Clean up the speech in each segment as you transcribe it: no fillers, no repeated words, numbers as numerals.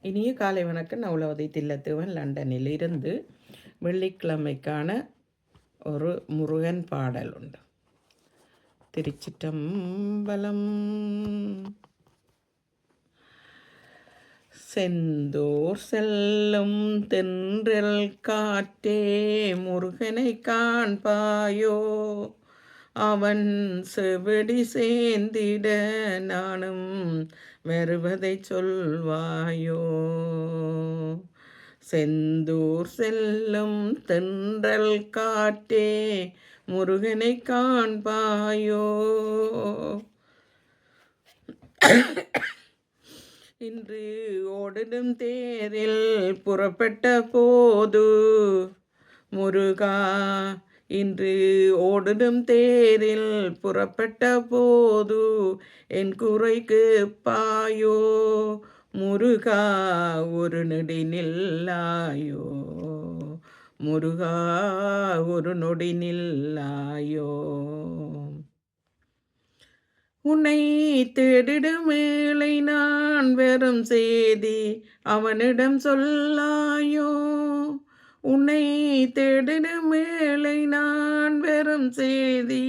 இனிய காலை வணக்கம். நவுலவதி தில்லத்தேவன் லண்டனில் இருந்து வெள்ளிக்கிழமைக்கான ஒரு முருகன் பாடல் உண்டு. திருச்சிற்றம்பலம். செந்தூர் செல்லும் தென்றல் காற்றே முருகனை காண்பாயோ, அவன் செவடி சேர்ந்திட நானும் வருவதை சொல்வாயோ. செந்தூர் செல்லும் தென்றல் காற்றே முருகனை காண்பாயோ, இன்று ஓடிடும் தேரில் புறப்பட்ட போது முருகா, இன்று ஓடிடும் தேரில் புறப்பட்ட போது என் குறைக்கு பாயோ முருகா, ஒரு நொடி நில்லாயோ முருகா, ஒரு நொடி நில்லாயோ. உன்னை தேடிடும் வேளை நான் வெறும் செய்தி அவனிடம் சொல்லாயோ, உன்னை தேடிடும் வேளை நான் வெறும் செய்தி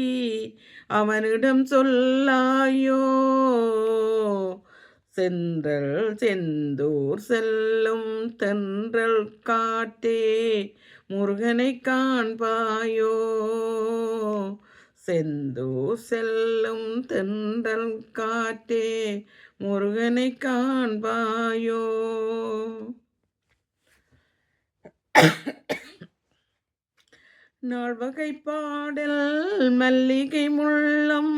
அவனிடம் சொல்லாயோ. செந்தூர் செல்லும் தென்றல் காற்றே முருகனை காண்பாயோ, செந்தூர் செல்லும் தென்றல் காற்றே முருகனை காண்பாயோ. நால்வகை பாடல் மல்லிகை முள்ளம்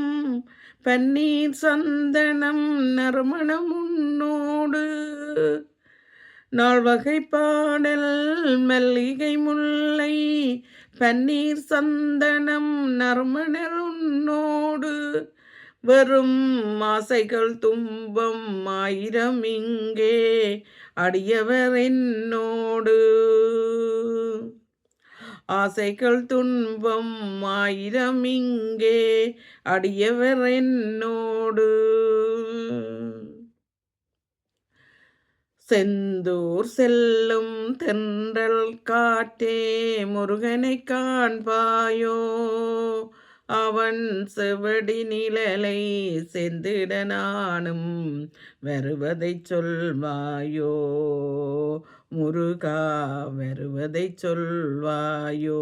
பன்னீர் சந்தனம் நறுமணம் உன்னோடு, நால்வகை பாடல் மல்லிகை முல்லை பன்னீர் சந்தனம் நறுமணம் உன்னோடு, வெறும் ஆசைகள் துன்பம் ஆயிரம் இங்கே அடியவர் என்னோடு, ஆசைகள் துன்பம் ஆயிரம் இங்கே அடியவர் என்னோடு. செந்தூர் செல்லும் தென்றல் காற்றே முருகனை காண்பாயோ, அவன் செவடி நிழலை செந்திட நானும் வருவதை சொல்வாயோ முருகா, வருவதை சொல்வாயோ.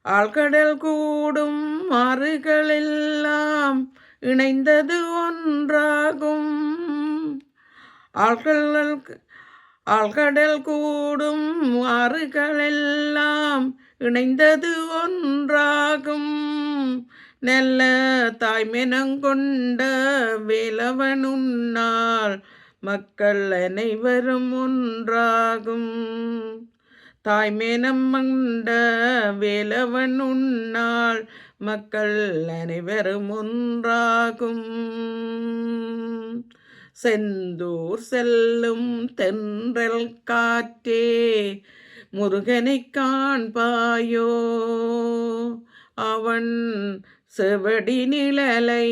ஆழ்கடல் கூடும் ஆறுகளெல்லாம் இணைந்தது ஒன்றாகும், ஆழ்கடல் கூடும் ஆறுகளெல்லாம் இணைந்தது ஒன்றாகும், நல்ல தாய்மெனங்கொண்ட வேலவன் உன்னால் மக்கள் அனைவரும் ஒன்றாகும், தாய்மேனம் மண்ட வேலவன் உன்னால் மக்கள் அனைவரும் ஒன்றாகும். செந்தூர் செல்லும் தென்றல் காற்றே முருகனை காண்பாயோ, அவன் செவடி நிழலை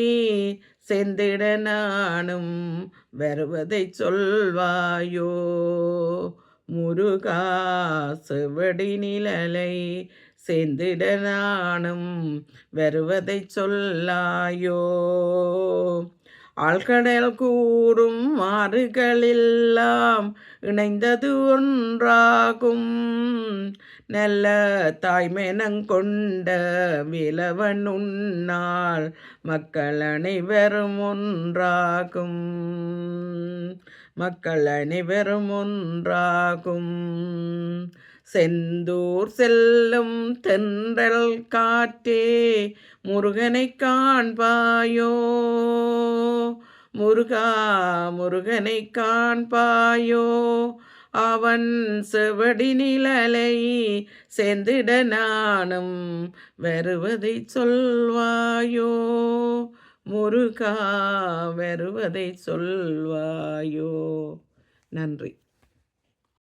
செந்திட நானும் வருவதை சொல்வாயோ முருகா, செவடி நிழலை சேர்ந்திட நானும் வருவதை சொல்லாயோ. ஆழ்கடல் கூறும் ஆறுகளெல்லாம் இணைந்தது ஒன்றாகும், நல்ல தாய்மெனங்கொண்ட வேலவன் உன்னால் மக்கள் அனைவரும் ஒன்றாகும், மக்கள் அனைவரும் ஒன்றாகும். செந்தூர் செல்லும் தென்றல் காற்றே முருகனை காண்பாயோ, முருகா, முருகனை காண்பாயோ, அவன் செவடி நிழலை சேர்ந்திட நானும் வருவதை சொல்வாயோ முருகா, வருவதை சொல்வாயோ. நன்றி.